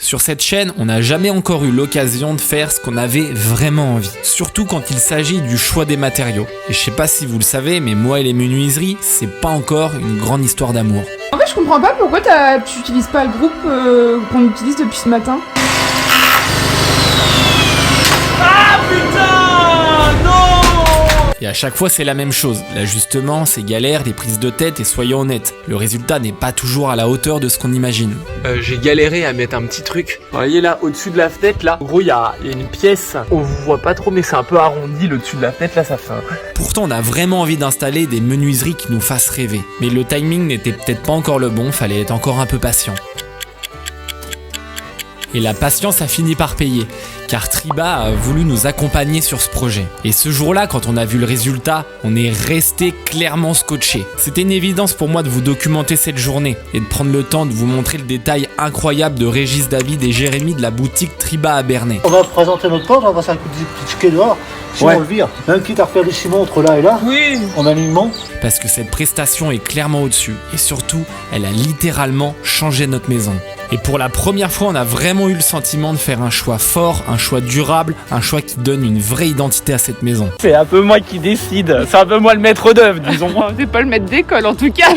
Sur cette chaîne, on n'a jamais encore eu l'occasion de faire ce qu'on avait vraiment envie. Surtout quand il s'agit du choix des matériaux. Et je sais pas si vous le savez, mais moi et les menuiseries, c'est pas encore une grande histoire d'amour. En fait, je comprends pas pourquoi tu utilises pas le groupe qu'on utilise depuis ce matin. Ah putain, non! Et à chaque fois, c'est la même chose. L'ajustement, c'est galère, des prises de tête, et soyons honnêtes, le résultat n'est pas toujours à la hauteur de ce qu'on imagine. J'ai galéré à mettre un petit truc. Vous voyez là, au-dessus de la fenêtre, là, en gros, il y a une pièce. On vous voit pas trop, mais c'est un peu arrondi. Le dessus de la fenêtre, là, ça fait un... Pourtant, on a vraiment envie d'installer des menuiseries qui nous fassent rêver. Mais le timing n'était peut-être pas encore le bon, fallait être encore un peu patient. Et la patience a fini par payer, car Triba a voulu nous accompagner sur ce projet. Et ce jour-là, quand on a vu le résultat, on est resté clairement scotché. C'était une évidence pour moi de vous documenter cette journée et de prendre le temps de vous montrer le détail incroyable de Régis, David et Jérémy de la boutique Triba à Bernay. On va présenter notre porte, on va passer un coup de ticket dehors, sinon on le vire. Même quitte à refaire du ciment entre là et là, oui, en alignement. Parce que cette prestation est clairement au-dessus. Et surtout, elle a littéralement changé notre maison. Et pour la première fois, on a vraiment eu le sentiment de faire un choix fort, un choix durable, un choix qui donne une vraie identité à cette maison. C'est un peu moi qui décide, c'est un peu moi le maître d'œuvre, disons. C'est pas le maître d'école en tout cas.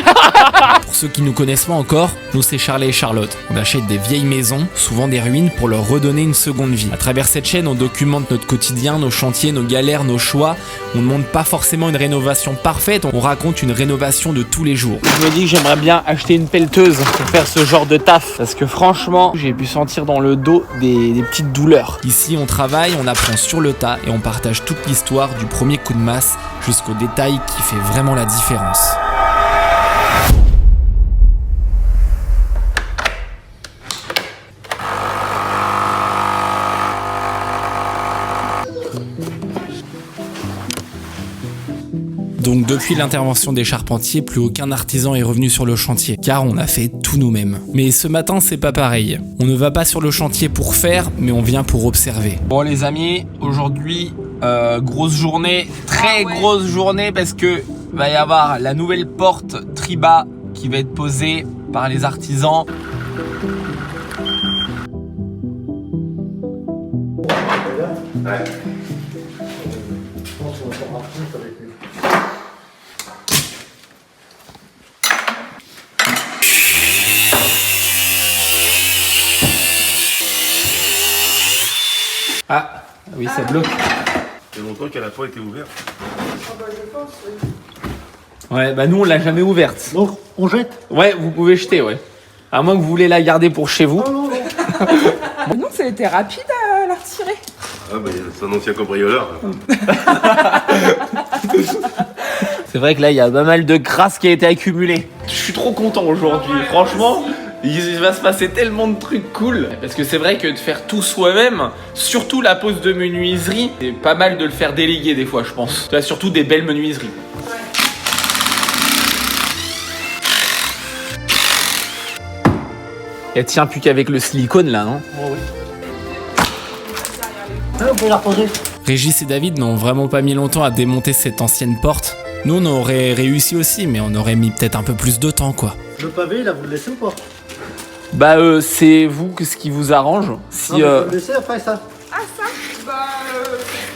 Pour ceux qui nous connaissent pas encore, nous c'est Charlie et Charlotte. On achète des vieilles maisons, souvent des ruines, pour leur redonner une seconde vie. À travers cette chaîne, on documente notre quotidien, nos chantiers, nos galères, nos choix. On ne montre pas forcément une rénovation parfaite, on raconte une rénovation de tous les jours. Je me dis que j'aimerais bien acheter une pelleteuse pour faire ce genre de taf. Parce que franchement, j'ai pu sentir dans le dos des petites douleurs. Ici, on travaille, on apprend sur le tas et on partage toute l'histoire du premier coup de masse jusqu'au détail qui fait vraiment la différence. Donc depuis l'intervention des charpentiers, plus aucun artisan est revenu sur le chantier, car on a fait tout nous-mêmes. Mais ce matin, c'est pas pareil. On ne va pas sur le chantier pour faire, mais on vient pour observer. Bon les amis, aujourd'hui, grosse journée, très grosse journée, parce que va y avoir la nouvelle porte Triba qui va être posée par les artisans. Ouais. Ah, oui, ça bloque. C'est longtemps qu'elle a pas été ouverte. Ouais, bah nous on l'a jamais ouverte. Donc, on jette? Ouais, vous pouvez jeter, ouais. À moins que vous voulez la garder pour chez vous. Non, ça a été rapide à la retirer. Ah bah c'est un ancien cambrioleur. C'est vrai que là, il y a pas mal de crasse qui a été accumulée. Je suis trop content aujourd'hui, franchement. Il va se passer tellement de trucs cool. Parce que c'est vrai que de faire tout soi-même, surtout la pose de menuiserie, c'est pas mal de le faire déléguer des fois, je pense. Tu as surtout des belles menuiseries. Elle tient plus qu'avec le silicone là, non? Oh, oui. On peut la reposer. Régis et David n'ont vraiment pas mis longtemps à démonter cette ancienne porte. Nous, on aurait réussi aussi, mais on aurait mis peut-être un peu plus de temps, quoi. Le pavé, là, vous le laissez ou pas? Bah c'est vous ce qui vous arrange. Si, non, mais vous le laissez après ça. Ah ça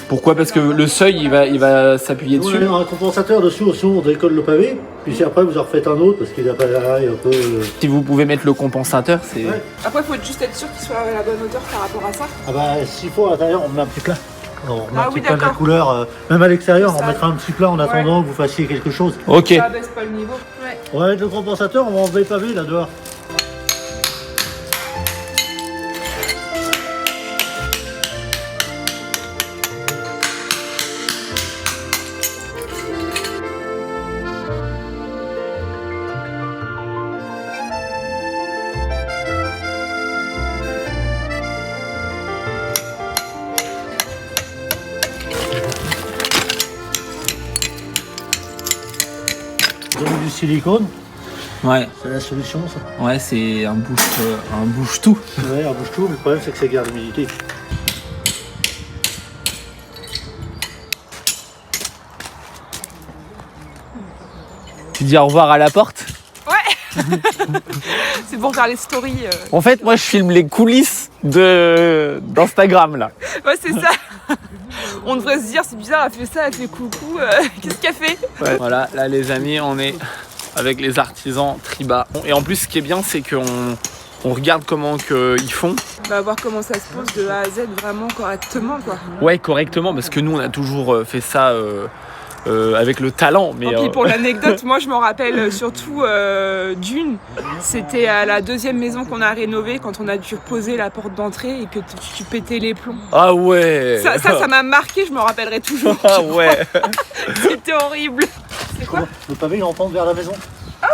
Pourquoi? Parce que le seuil il va s'appuyer dessus. Ouais, un compensateur dessus aussi, on décolle le pavé. Puis si après vous en refaites un autre parce qu'il a pas l'arrêt un peu. Si vous pouvez mettre le compensateur, c'est... Ouais. Après, il faut juste être sûr qu'il soit à la bonne hauteur par rapport à ça. Ah bah s'il faut à l'intérieur, on met un petit plat. On met un petit plat de la d'accord. couleur. Même à l'extérieur, on Ça. mettra un petit plat en attendant que vous fassiez quelque chose. Ok. Ça baisse pas le niveau. Ouais. On va mettre le compensateur, on va enlever le pavé là dehors. Vous avez du silicone, Ouais, c'est la solution ça. ouais, c'est un bouche-tout. Ouais, un bouche-tout, mais le problème c'est que ça garde l'humidité. Tu dis au revoir à la porte? Ouais. C'est pour faire les stories. En fait, moi, je filme les coulisses d'Instagram là. Ouais, c'est ça. On devrait se dire, c'est bizarre, elle fait ça, elle fait coucou, qu'est-ce qu'elle fait? Ouais. Voilà, là les amis, on est avec les artisans Triba. Et en plus, ce qui est bien, c'est qu'on regarde comment ils font. On va voir comment ça se pose de A à Z vraiment correctement, quoi. Ouais, correctement, parce que nous, on a toujours fait ça avec le talent. Mais Et puis pour l'anecdote, moi je m'en rappelle surtout d'une. C'était à la deuxième maison qu'on a rénovée quand on a dû reposer la porte d'entrée et que tu pétais les plombs. Ah ouais. Ça m'a marqué, je me rappellerai toujours. Ah ouais. C'était horrible. C'est quoi? Le pavé, il remonte vers la maison.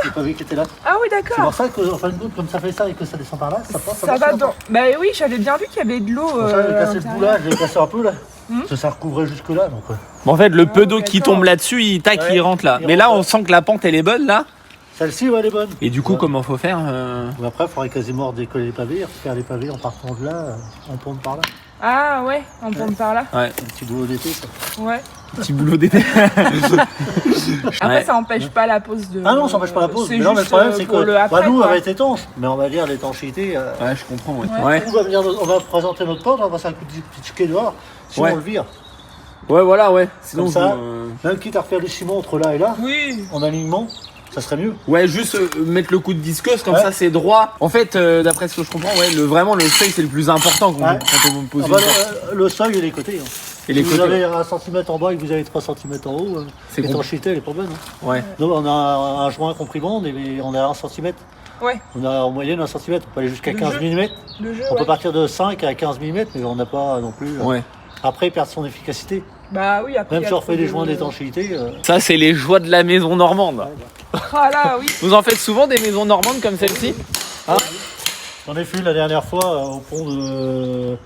Le pavé qui était là. Ah oui, C'est d'accord. pour ça que, en fin de compte, comme ça fait ça et que ça descend par là, ça passe. Ça va dans. Bah oui, j'avais bien vu qu'il y avait de l'eau. Pour ça, j'ai à cassé ce l'intérieur. bout là, j'ai cassé un peu là. Ça recouvrait jusque là, donc. Bon, en fait, le peu d'eau qui d'accord. tombe là-dessus, il Ouais, rentre là. il Mais là, rentre. on sent que la pente, elle est bonne là. Celle-ci, ouais, elle est bonne. Et du coup, Ouais. comment faut faire Mais après, il faudrait quasiment décoller les pavés, faire les pavés en partant de là, on tourne par là. Ah ouais, on tombe par là. Ouais, Un petit boulot d'été, ça. Ouais. petit boulot d'été. Après, Ouais. ça empêche pas la pause de. Ah non, ça n'empêche pas la pause. C'est Mais non, mais le juste, problème, c'est pour que le après, nous, quoi. elle va être étanche. Mais on va dire l'étanchéité. Ouais, je comprends, ouais. Ouais. On va présenter notre porte, on va faire un coup de petit quai dehors. Sinon, Ouais. on le vire. Ouais, voilà, ouais. Sinon, Comme ça. vous, Même quitte à refaire des ciments entre là et là, Oui. en alignement, ça serait mieux. ouais, juste mettre le coup de disqueuse, comme Ouais. ça c'est droit. En fait, d'après ce que je comprends, ouais, vraiment le seuil c'est le plus important quand, Ouais. quand on pose Ah une bah, porte. le seuil et les côtés. Hein. Et les Si vous côtés. avez 1 cm en bas et que vous avez 3 cm en haut, C'est l'étanchéité, elle est pas bonne. Hein. Ouais. Nous, on a un joint comprimant, et on a 1 cm. Ouais. On a en moyenne 1 cm. On peut aller jusqu'à Le 15 jeu. mm. Le jeu. On peut Ouais. partir de 5 à 15 mm, mais on n'a pas non plus. Ouais. Après, il perd son efficacité. Bah oui, après. Même il y a si on refait trop des de- joints d'étanchéité. Ça, c'est les joies de la maison normande. Ah là, oui. Vous en faites souvent des maisons normandes comme celle-ci? J'en ai fait la dernière fois au pont de.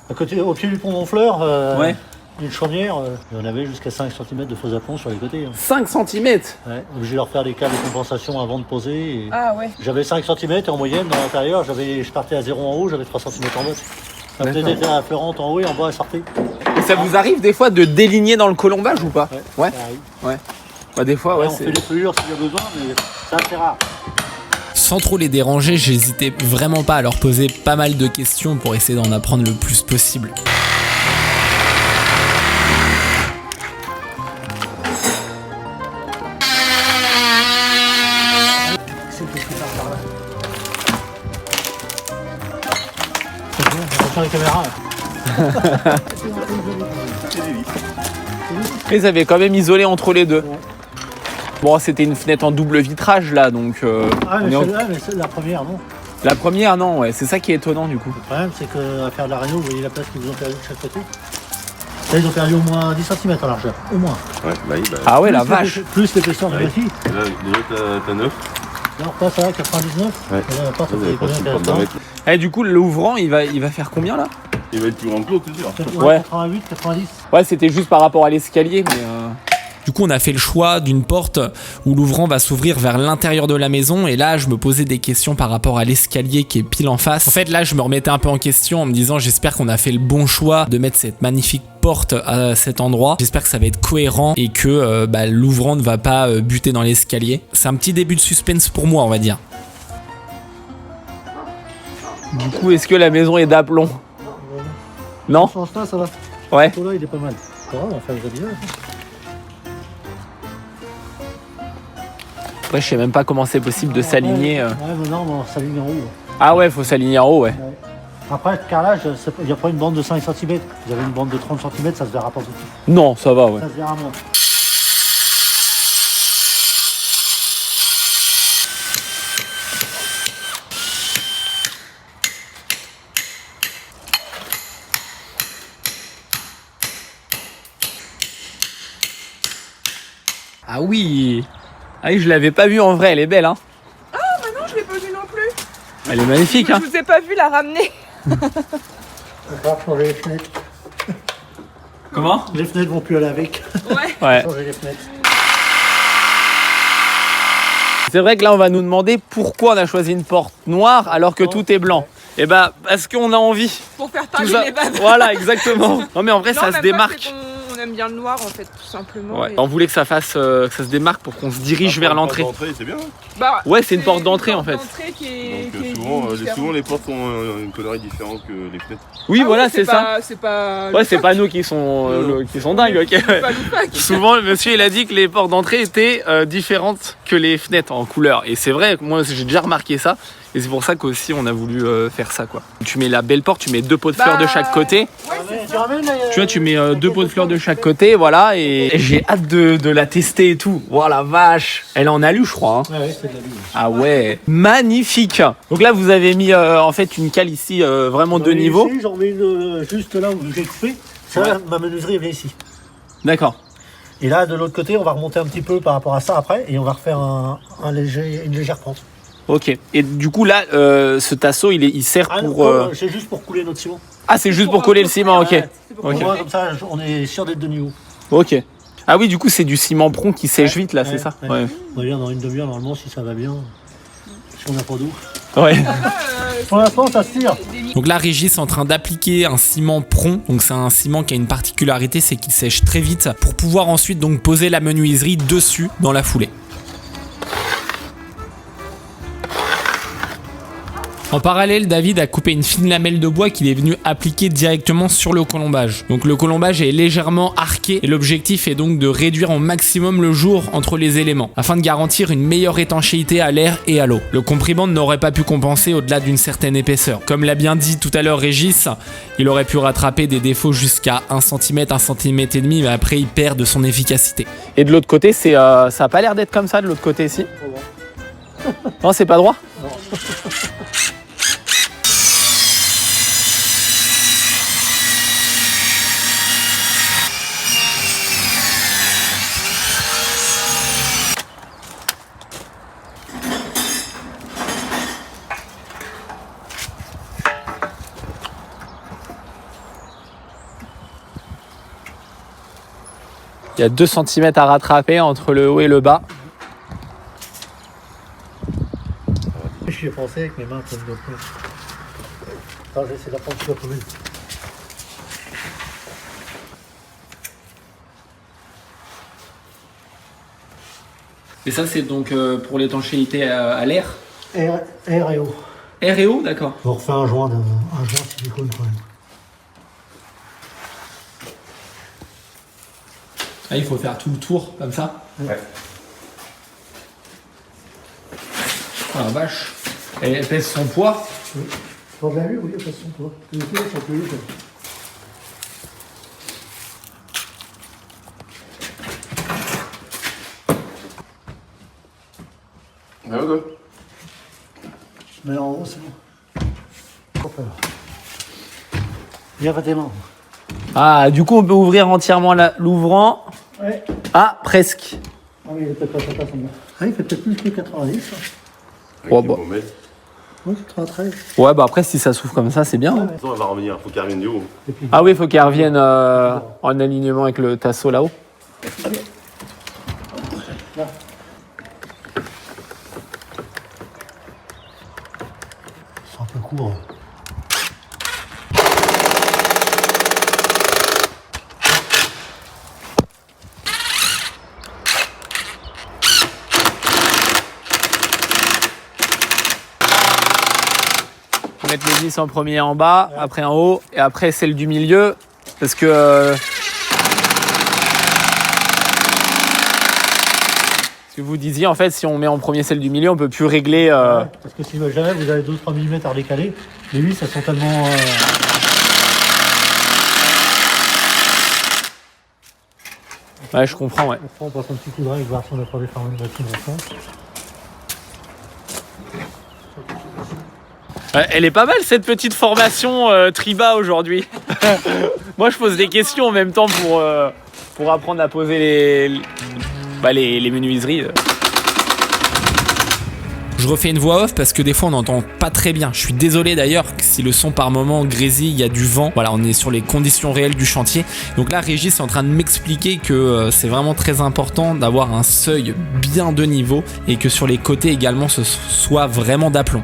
À côté, au pied du pont Monfleur, Ouais. une chaumière, et on avait jusqu'à 5 cm de faux à plomb sur les côtés. Hein. 5 cm. Ouais, obligé de leur faire des câbles de compensation avant de poser. Et Ah ouais. j'avais 5 cm et en moyenne, dans l'intérieur, je partais à 0 en haut, j'avais 3 cm en bas. Ça me D'accord. faisait à affleurante en haut et en bas, elle sortait. Et ça vous arrive des fois de déligner dans le colombage ou pas? Ouais. Ça arrive. Bah, des fois, ouais. on fait des pelures s'il y a besoin, mais c'est assez rare. Sans trop les déranger, j'hésitais vraiment pas à leur poser pas mal de questions pour essayer d'en apprendre le plus possible. C'est tout ce qui part par là. Attention les caméras. Là. Ils avaient quand même isolé entre les deux. Bon, c'était une fenêtre en double vitrage là, donc. Ah, on mais est en- celle-là, mais c'est la première, non. La première, non, ouais, c'est ça qui est étonnant du coup. Le problème, c'est qu'à faire de la réno, vous voyez la place qu'ils vous ont perdu de chaque côté. Là, ils ont perdu au moins 10 cm en largeur, au moins. Ouais, bah oui, bah. Ah ouais, la Plus vache. Plus l'épaisseur de Ouais. la fille. Là, déjà, t'as 9. Là, on repasse à 99. Ouais. Et là, on passe Vous à avez passé une porte d'un mètre. Et du coup, l'ouvrant, il va faire combien là? Il va être plus grand que l'autre, c'est sûr. Ouais. 88, 90. Ouais, c'était juste par rapport à l'escalier, mais. Du coup, on a fait le choix d'une porte où l'ouvrant va s'ouvrir vers l'intérieur de la maison. Et là, je me posais des questions par rapport à l'escalier qui est pile en face. En fait, là, je me remettais un peu en question en me disant j'espère qu'on a fait le bon choix de mettre cette magnifique porte à cet endroit. J'espère que ça va être cohérent et que l'ouvrant ne va pas buter dans l'escalier. C'est un petit début de suspense pour moi, on va dire. Du coup, est-ce que la maison est d'aplomb? Non? Ce sens-là, ça va. Ouais. Ce là il est pas mal. Ça va, on va faire le gradinage. Après, je sais même pas comment c'est possible de s'aligner. Ouais, mais non, on s'aligne en haut. Ah ouais, faut s'aligner en haut, ouais. Après, le carrelage, il n'y a pas une bande de 5 cm. Vous avez une bande de 30 cm, ça se verra pas tout de suite. Non, ça va, ouais. Ça se verra moins. Ah oui. Ah oui, je l'avais pas vue en vrai, elle est belle, hein. Ah bah non, je l'ai pas vu non plus. Elle est magnifique, hein. Je vous ai pas vu la ramener. On va changer les fenêtres. Comment? Les fenêtres vont plus aller avec. Ouais. Ouais. Changer les fenêtres. C'est vrai que là, on va nous demander pourquoi on a choisi une porte noire alors que tout est blanc. Et bah, parce qu'on a envie. Pour faire Tout parler ça- les babes. Voilà, exactement. Non, mais en vrai, Non, ça se même pas, démarque. c'est qu'on on aime bien le noir en fait, tout simplement. Ouais. On voulait que ça fasse, que ça se démarque pour qu'on se dirige vers l'entrée. C'est bien. Bah, Ouais, c'est une porte d'entrée en fait. D'entrée qui est, Donc qui est souvent les portes ont une colorie différente que les fenêtres. Oui, Ah voilà, ouais, c'est ça. C'est pas. Ouais, c'est pas nous qui sont dingues, ok. C'est pas loupac. Souvent, le monsieur il a dit que les portes d'entrée étaient différentes que les fenêtres en couleur. Et c'est vrai, moi j'ai déjà remarqué ça. Et c'est pour ça qu'aussi on a voulu faire ça quoi. Tu mets la belle porte, tu mets 2 pots de fleurs de chaque côté. Ouais, Tu vois, tu mets 2 pots de fleurs de chaque côté, voilà. Et j'ai hâte de la tester et tout. Oh la vache. Elle est en alu, je crois. Hein. Ouais, c'est de la lune. Ah ouais, magnifique. Donc là, vous avez mis en fait une cale ici, vraiment de niveau. Ici, j'en mets une juste là où j'ai coupé. Ça, Ouais. ma menuiserie vient ici. D'accord. Et là, de l'autre côté, on va remonter un petit peu par rapport à ça après, et on va refaire une légère pente. Ok. Et du coup là, ce tasseau, il sert Ah, pour. non, c'est juste pour couler notre ciment. Ah, c'est juste pour coller le ciment, ok. Ouais. Ok. Au moins, comme ça, on est sûr d'être de niveau. Ok. Ah oui, du coup, c'est du ciment prompt qui sèche vite là, c'est ça. Ouais. On va bien dans une demi-heure, normalement, si ça va bien. Si on n'a pas d'eau. Ouais. Pour l'instant, ça se tire. Donc là, Régis est en train d'appliquer un ciment prompt. Donc c'est un ciment qui a une particularité, c'est qu'il sèche très vite pour pouvoir ensuite donc poser la menuiserie dessus dans la foulée. En parallèle, David a coupé une fine lamelle de bois qu'il est venu appliquer directement sur le colombage. Donc le colombage est légèrement arqué et l'objectif est donc de réduire au maximum le jour entre les éléments afin de garantir une meilleure étanchéité à l'air et à l'eau. Le comprimant n'aurait pas pu compenser au-delà d'une certaine épaisseur. Comme l'a bien dit tout à l'heure Régis, il aurait pu rattraper des défauts jusqu'à 1 cm, 1 cm et demi, mais après il perd de son efficacité. Et de l'autre côté, ça a pas l'air d'être comme ça de l'autre côté ici. Non, c'est pas droit. Il y a 2 cm à rattraper entre le haut et le bas. Je ai pensé avec mes mains comme de peu. Attends, j'essaie d'apprendre sur la commune. Et ça c'est donc pour l'étanchéité à l'air. R et eau. Air et eau, d'accord. On refait un joint silicone quand même. Ah, il faut faire tout le tour comme ça. Ouais. Ah la vache. Elle pèse son poids. Oui. Pour bien vu, oui, de toute façon, toi. Les pieds sont plus légers. Ah ouais. Mais en haut, c'est bon. Trop peur. Viens pas tes mains. Ah, du coup, on peut ouvrir entièrement l'ouvrant. Ouais. Ah, presque. Ah oui, il est peut-être pas sa place en bas. Ah, il fait peut-être plus que 90. Hein. Oh, bah. Oui, c'est 93. Ouais, bah après, si ça s'ouvre comme ça, c'est bien. Ouais, hein. ouais. Elle va revenir, faut qu'elle revienne du haut. Et puis, Ah oui, il faut qu'elle revienne en alignement avec le tasseau là-haut. là. C'est un peu court. Faut mettre les vis en premier en bas, après en haut, et après celle du milieu. Parce que... ce que vous disiez, en fait, si on met en premier celle du milieu, on peut plus régler... Ouais, parce que si jamais vous avez 2-3 mm à décaler, les vis, elles sont tellement... Ouais, je comprends, ouais. On passe un petit coup de règle, voir si on n'a pas déformé le bâtiment ensemble. Elle est pas mal cette petite formation Triba aujourd'hui. Moi je pose des questions en même temps pour apprendre à poser les menuiseries. Je refais une voix off parce que des fois on n'entend pas très bien. Je suis désolé d'ailleurs si le son par moment grésille, il y a du vent. Voilà, on est sur les conditions réelles du chantier. Donc là, Régis est en train de m'expliquer que c'est vraiment très important d'avoir un seuil bien de niveau et que sur les côtés également ce soit vraiment d'aplomb.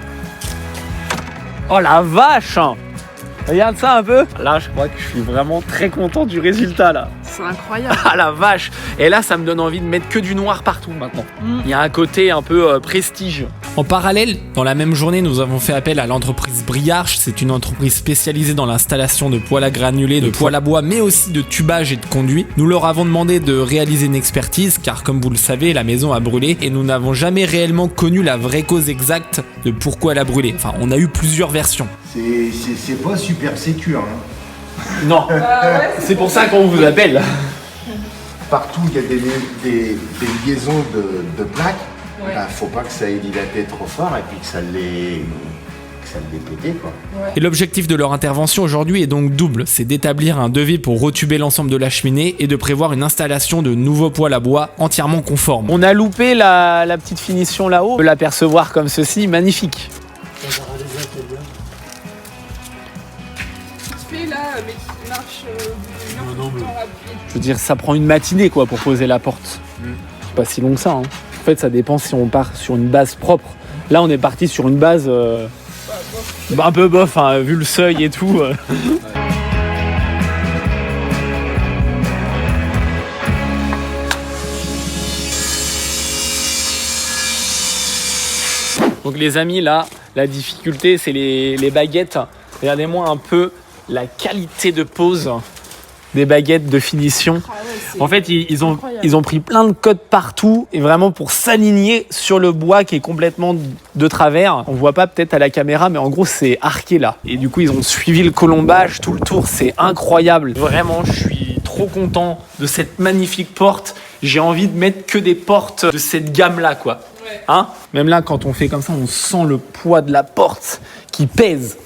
Oh la vache! Regarde ça un peu. Là je crois que je suis vraiment très content du résultat là. C'est incroyable. Ah la vache. Et là, ça me donne envie de mettre que du noir partout maintenant. Il y a un côté un peu prestige. En parallèle, dans la même journée, nous avons fait appel à l'entreprise Briarch. C'est une entreprise spécialisée dans l'installation de poêles à granulés, de poêles à bois, mais aussi de tubage et de conduits. Nous leur avons demandé de réaliser une expertise, car comme vous le savez, la maison a brûlé et nous n'avons jamais réellement connu la vraie cause exacte de pourquoi elle a brûlé. Enfin, on a eu plusieurs versions. C'est pas super sécure. Hein. Non, c'est pour ça qu'on vous appelle. Partout, il y a des liaisons de plaques. Ouais. Bah, faut pas que ça ait dilaté trop fort et puis que ça l'ait pété, quoi. Et l'objectif de leur intervention aujourd'hui est donc double. C'est d'établir un devis pour retuber l'ensemble de la cheminée et de prévoir une installation de nouveaux poêles à bois entièrement conformes. On a loupé la petite finition là-haut. On peut l'apercevoir comme ceci, magnifique. Je veux dire, ça prend une matinée quoi pour poser la porte. C'est pas si long que ça. Hein. En fait, ça dépend si on part sur une base propre. Là, on est parti sur une base un peu bof, hein, vu le seuil et tout. Donc les amis, là, la difficulté, c'est les baguettes. Regardez-moi un peu la qualité de pose des baguettes de finition. En fait, ils ont pris plein de codes partout et vraiment pour s'aligner sur le bois qui est complètement de travers. On voit pas peut-être à la caméra, mais en gros, c'est arqué là. Et du coup, ils ont suivi le colombage tout le tour. C'est incroyable. Vraiment, je suis trop content de cette magnifique porte. J'ai envie de mettre que des portes de cette gamme-là, quoi. Hein ? Même là, quand on fait comme ça, on sent le poids de la porte qui pèse.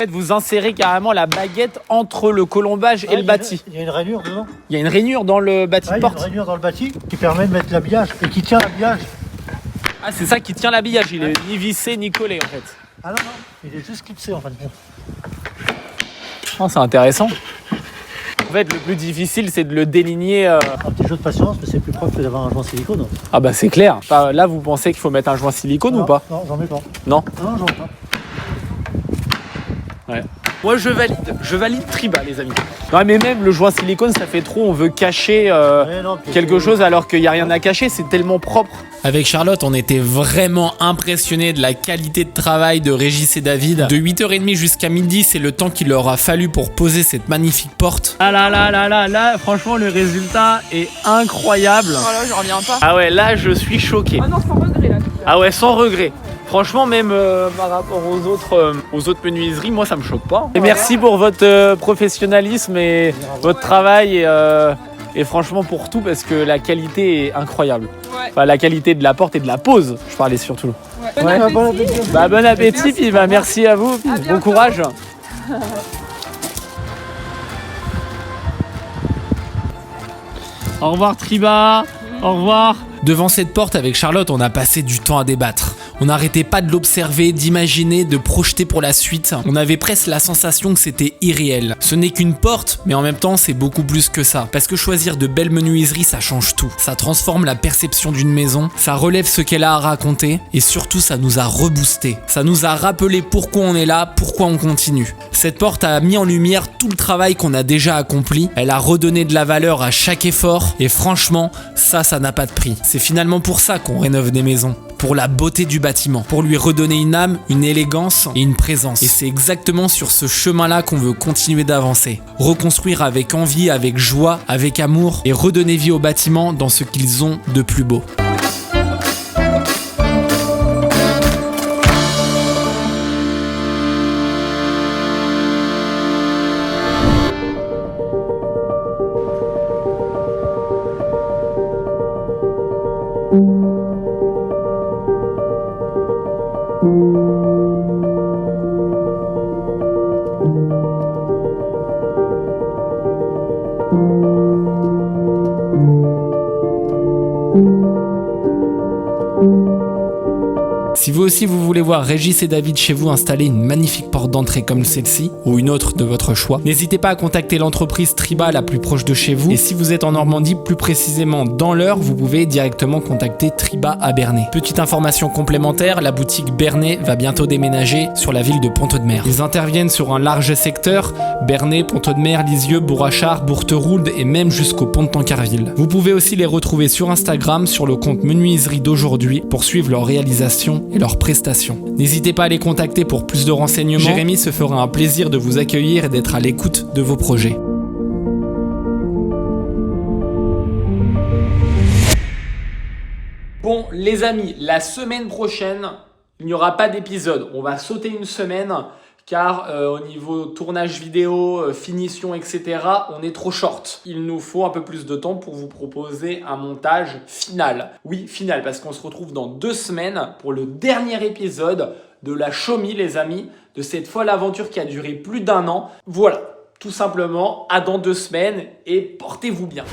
Vous insérez carrément la baguette entre le colombage et le bâti. Il y a une rainure dedans. Il y a une rainure dans le bâti de porte. Il y a une rainure dans le bâti qui permet de mettre l'habillage et qui tient l'habillage. Ah, c'est ça qui tient l'habillage. Il est ni vissé ni collé en fait. Ah non, il est juste clipsé en fin de compte. Oh, c'est intéressant. En fait, le plus difficile, c'est de le déligner. Un petit jeu de patience, mais c'est plus propre que d'avoir un joint silicone. Ah bah c'est clair. Enfin, là, vous pensez qu'il faut mettre un joint silicone ou pas? Non, j'en mets pas. Non. Non, j'en mets pas. Ouais. Moi je valide Triba les amis. Non mais même le joint silicone ça fait trop, on veut cacher quelque chose alors qu'il n'y a rien à cacher, c'est tellement propre. Avec Charlotte, on était vraiment impressionnés de la qualité de travail de Régis et David. De 8h30 jusqu'à midi, c'est le temps qu'il leur a fallu pour poser cette magnifique porte. Ah là, franchement le résultat est incroyable. Voilà, je reviens pas. Ah ouais, là je suis choqué. Ah non, sans regret là. Ah ouais, sans regret. Franchement, même par rapport aux autres menuiseries, moi ça me choque pas. Et merci pour votre professionnalisme et votre travail et franchement pour tout parce que la qualité est incroyable. Ouais. Enfin, la qualité de la porte et de la pose, je parlais surtout. Ouais. Bon appétit. Bon appétit, puis merci à vous, bon courage. Au revoir Triba, au revoir. Devant cette porte avec Charlotte, on a passé du temps à débattre. On n'arrêtait pas de l'observer, d'imaginer, de projeter pour la suite. On avait presque la sensation que c'était irréel. Ce n'est qu'une porte, mais en même temps c'est beaucoup plus que ça. Parce que choisir de belles menuiseries, ça change tout. Ça transforme la perception d'une maison, ça relève ce qu'elle a à raconter, et surtout ça nous a reboosté. Ça nous a rappelé pourquoi on est là, pourquoi on continue. Cette porte a mis en lumière tout le travail qu'on a déjà accompli. Elle a redonné de la valeur à chaque effort, et franchement, ça n'a pas de prix. C'est finalement pour ça qu'on rénove des maisons. Pour la beauté du bâtiment, pour lui redonner une âme, une élégance et une présence. Et c'est exactement sur ce chemin-là qu'on veut continuer d'avancer. Reconstruire avec envie, avec joie, avec amour et redonner vie aux bâtiments dans ce qu'ils ont de plus beau. Si vous aussi vous voulez voir Régis et David chez vous installer une magnifique porte d'entrée comme celle-ci, ou une autre de votre choix, n'hésitez pas à contacter l'entreprise Triba la plus proche de chez vous. Et si vous êtes en Normandie, plus précisément dans l'Eure, vous pouvez directement contacter Triba à Bernay. Petite information complémentaire, la boutique Bernay va bientôt déménager sur la ville de Pont-Audemer. Ils interviennent sur un large secteur, Bernay, Pont-Audemer, Lisieux, Bourrachard, Bourteroulde et même jusqu'au pont de Tancarville. Vous pouvez aussi les retrouver sur Instagram sur le compte Menuiserie d'aujourd'hui pour suivre leur réalisation et leurs prestations. N'hésitez pas à les contacter pour plus de renseignements. Jérémy se fera un plaisir de vous accueillir et d'être à l'écoute de vos projets. Bon les amis, la semaine prochaine, il n'y aura pas d'épisode. On va sauter une semaine car au niveau tournage vidéo, finition, etc., on est trop short. Il nous faut un peu plus de temps pour vous proposer un montage final. Oui, final, parce qu'on se retrouve dans 2 semaines pour le dernier épisode de la Show-Me, les amis, de cette folle aventure qui a duré plus d'1 an. Voilà, tout simplement, à dans 2 semaines et portez-vous bien.